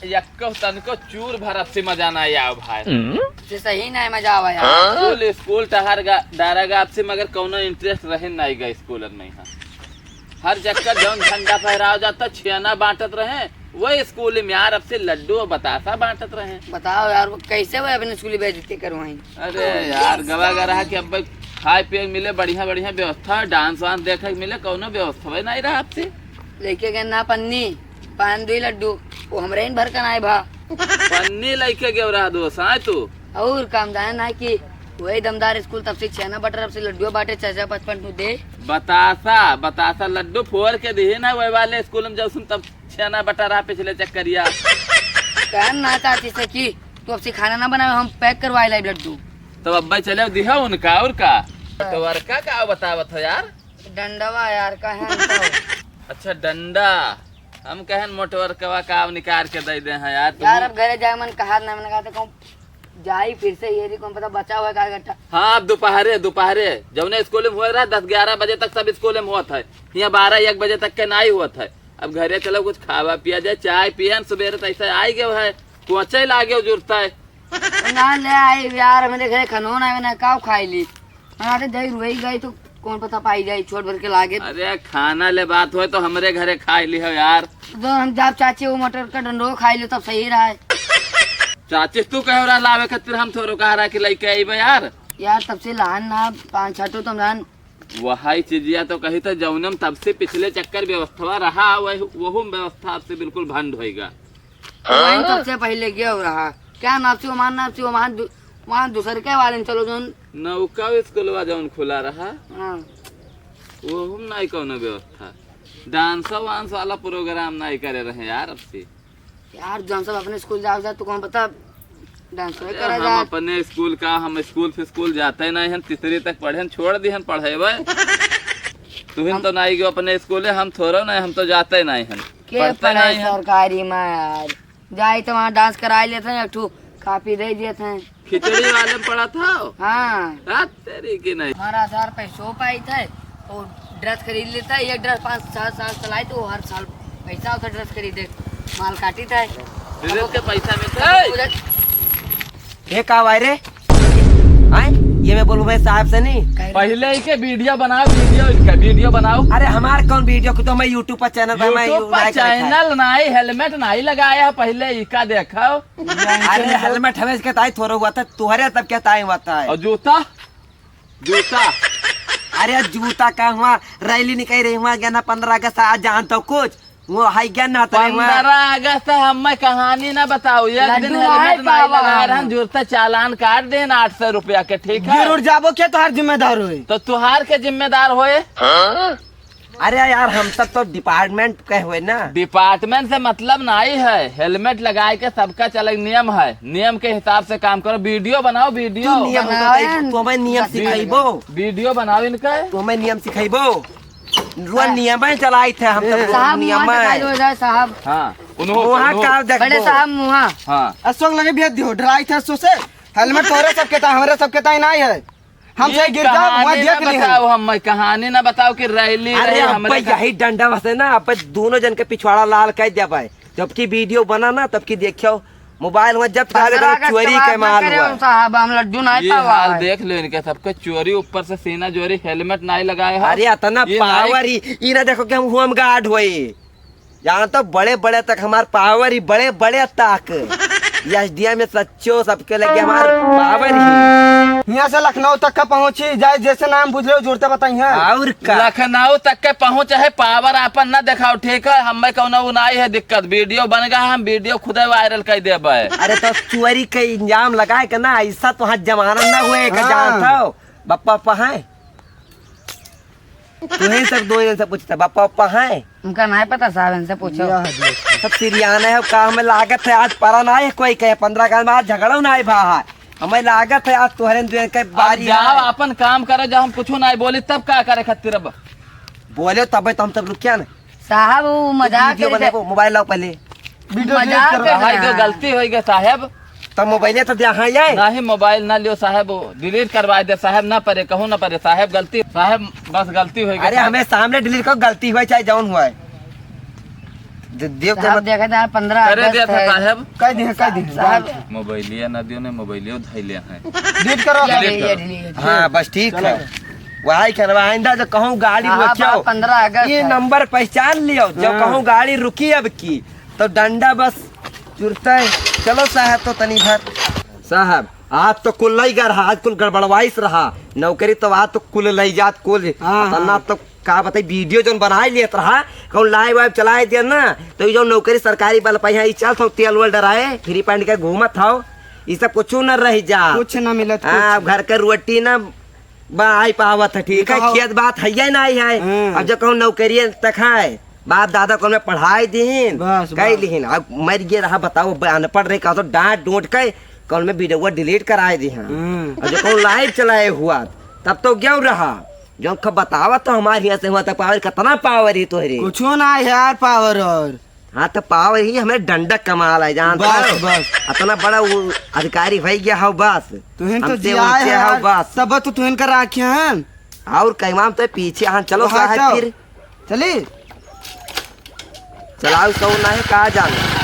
यक्को तनको चूर भरत से मजा ना आओ भाई से सही नहीं मजा आवा यार। स्कूल टहर डारेगा आपसे मगर कोनो इंटरेस्ट रहे नहीं गए स्कूल में यहाँ हर चक्कर जौन झंडा फहराया जाता छेना बांटत रहे वही स्कूल में यार अब से लड्डू और बतासा बांटत रहे। बताओ यार वो कैसे वो अपने स्कूल बेइज्जती करवाई। अरे यार गवा गा रहा कि अब खाए पिए मिले बढ़िया बढ़िया व्यवस्था डांस वांस देखे मिले कोनो व्यवस्था नहीं रहा आपसे। लेके गए ना पन्नी पान दुई लड्डू वो हमरे भर कर आए भा पन्नी लेके गए रहा दोस्त आए तू और काम दान ना कि वही दमदार स्कूल तब से छेना बटर अब से लड्डू बांटे 455 दे बतासा लड्डू फोड़ के दिए ना वही वाले स्कूल में जब सुन तब छेना बटर रहा पिछले चक्करिया कहन ना चाहती से कि तू अब से खाना ना बनावे हम पैक करवाए लाई लड्डू तो अब्बा चले दिया उनका और का तो वर्का का बतावत हो यार डंडवा यार का है अच्छा डंडा हम कहन मोटवर कवा काम निकाल के दे दे हैं यार यार अब घरे जाए मन कहा ना मैंने कहा था कहूं जाई फिर से ये कौन पता बचा हुआ का घंटा। हाँ अब दोपहरे जब ने स्कूल में हुआ रहा 10-11 बजे तक सब स्कूल में हुआ था यहाँ 12-1 बजे तक के नहीं हुआ था। अब घरे चलो कुछ खावा पिया जाए चाय पियन सुबह तो ऐसा आई गए है कोचे लागे जुड़ता है ना ले आई यार मेरे घरे खनोन आए मैंने काव खाई ली मैंने दही रुई गई तो कौन पता पाई जाए छोट भर के लागे। अरे खाना ले बात हो तो हमारे घरे खाई ली हो यार तो हम जब चाची वो मटर का डंडो खाई लो तब सही रहा है। चाची तू कह रहा लावे खातिर हम थोड़ा कह रहा कि लेके आई यार तब से लान ना 5-6 तुम जान वही चीजिया तो कही तो जौनम तब से पिछले चक्कर व्यवस्था रहा वो व्यवस्था आपसे बिल्कुल भंड होएगा। वही सबसे पहले गया हो रहा क्या नापसी वहाँ दूसरे के वाले चलो जो नौका स्कूलवा जौन खुला रहा हाँ। वो हम नहीं कौनो व्यवस्था डांस वांस वाला प्रोग्राम नहीं करे रहे यार अब से यार जब सब अपने स्कूल जाओ तो कौन पता डांस करे हम अपने स्कूल का हम स्कूल से स्कूल जाते नहीं हैं तीसरी तक पढ़े छोड़ दी पढ़े तुम तो नहीं गयो अपने स्कूल हम थोड़ा नहीं हम तो जाते नहीं हैं के पढ़ाई सरकारी में यार जाए तो वहाँ डांस कराई लेते हैं एक कापी दे देते हैं खिचड़ी वाले में पढ़ा था हाँ तेरी की नहीं हमारा 1000 पैसों पाई था और ड्रेस खरीद लेता है एक ड्रेस 5-7 साल चलाई तो हर साल पैसा होता ड्रेस खरीदे माल काटी था के पैसा में ये का भाई रे आए ये मैं बोलूँ भाई साहब से नहीं पहले ही के वीडियो बनाओ वीडियो बनाओ। अरे हमारे कौन वीडियो को तो मैं यूट्यूब पर चैनल पर चैनल नहीं हेलमेट नहीं लगाया पहले इसका देखो। अरे हेलमेट हमें कहता है थोड़ा हुआ था तुम्हारे तब कहता है हुआ था और जूता अरे जूता का हुआ रैली निकल रही हुआ गया ना 15 अगस्त आज जानता हूँ कुछ वो हाई ज्ञान ना 15 अगस्त हमें कहानी ना बताओ एक दिन हेलमेट नहीं लगा रहा जूता चालान काट देना 800 रुपया के ठीक है जरूर जाबो क्या तुहार जिम्मेदार हुए तो तुहार के जिम्मेदार होए। अरे यार हम सब तो डिपार्टमेंट के हुए ना डिपार्टमेंट से मतलब नहीं है हेलमेट लगाए के सबका चले नियम है नियम के हिसाब से काम करो वीडियो बनाओ वीडियो तुम्हें नियम सिखाइबो वीडियो बनाओ इनका तुम्हें नियम सिखाइबो नियम चलाई थे हम सब नियम साहब हाँ बड़े साहब मुहा हाँ अशोक लगे भी दियो डराई थे अशोक से हेलमेट तोरे सब कहता हमारे सब कहता नहीं है हमसे गिर जाओ वहाँ देख ली हम कहानी ना बताओ कि रैली अरे अब यही डंडा वसे ना अब दोनों जन के पिछवाड़ा लाल कह दिया भाई जबकि वीडियो बना ना तब की देखियो मोबाइल में जब चोरी के माल हुआ साहब हम लड्डू नहीं हाल देख लो इनके सबके चोरी ऊपर से सीना चोरी हेलमेट नहीं लगाए। अरे इतना पावर ही ना देखो कि हम होम गार्ड हुए यहाँ तो बड़े बड़े तक हमारे पावर ही बड़े बड़े तक एसडीएम में सच्चो सबके लगे हमारे पावर ही यहाँ से लखनऊ तक का पहुँची जाए जैसे नाम पूछ रहे हो जोड़ते बताइए और लखनऊ तक के पहुँच है पावर अपन न दिखाओ ठीक है हमें कौन नहीं है दिक्कत वीडियो बन गया हम वीडियो खुद वायरल कर दे। अरे तो चोरी का इंजाम लगाए का ना ऐसा तो हाथ जमाना न हुए जानता हो बप्पा है तुम्हें सब दो जन से पूछता बप्पा है उनका नहीं पता साहब इनसे पूछो सब सिरियाना है काम में लागत है आज परा ना है कोई कहे 15 का आज झगड़ा ना है बाहर हमें लागत है आज तुहरे के बारी जाओ अपन काम करे जब हम कुछ नहीं बोली तब क्या करे खातिर अब बोले तब तो हम सब रुक क्या ना साहब वो मजाक मोबाइल लाओ पहले गलती हो गई साहब तो मोबाइल तो यहाँ नहीं मोबाइल ना लियो साहब डिलीट करवा दे साहब ना पड़े कहूँ ना पड़े साहब गलती साहब बस गलती हो गई। अरे हमें सामने डिलीट करो गलती हुआ चाहे जौन हुआ है देव के साहब मत देखा था 15 करे दिया अगस्त था है साहब कह दी साहब मोबाइलिया नदियों ने मोबाइलियो धैले हैं डिलीट करो ये डिलीट ये करो। डिलीट हाँ बस ठीक है वही करवा आइंदा जब कहूँ गाड़ी रुकियो 15 अगस्त ये है। नंबर पहचान लियो जब हाँ। कहूँ गाड़ी रुकी अब की तो डंडा बस चुरता है। चलो साहब तो तनी भर साहब आज तो कुल नहीं कर रहा आज कुल गड़बड़वाइस रहा नौकरी तो आज तो कुल लई जात कुल हाँ, तना तो का बताई वीडियो जो बनाए लियत रहा कहूँ लाइव वाइव चलाए दिया ना तो ये जो नौकरी सरकारी वाला पैसा ये चल थो तेल वेल डराए फ्री पैंट के घूमत हो ये सब कुछ न रह जा कुछ ना मिलत हाँ कुछ। घर के रोटी ना आई पावत है ठीक है कहो- खेत बात है नहीं है हाँ। अब जो कहूँ नौकरी तक है बाप दादा को मैं पढ़ाई दीन बस, कई बस। लिहिन अब मर गए रहा बताओ अनपढ़ रहे कहा तो डांट डूट के कौन में वीडियो डिलीट कराए दी हाँ और जो कहूँ लाइव चलाए हुआ तब तो क्यों रहा जो खब बतावा तो हमारे यहाँ से हुआ था पावर कितना पावर ही तोहरे कुछ ना है यार पावर और हाँ तो पावर ही हमें डंडक कमाल है जानता बस, हो? बस। इतना बड़ा वो अधिकारी भाई गया हो बस तुहन तो हमसे जिया ऊंचे है हो यार बस तब तो तुहन कर राखिया हन और कैमाम तो पीछे हाँ चलो हाँ, साहब जाओ। फिर चली चलाओ सौ ना है कहा जाना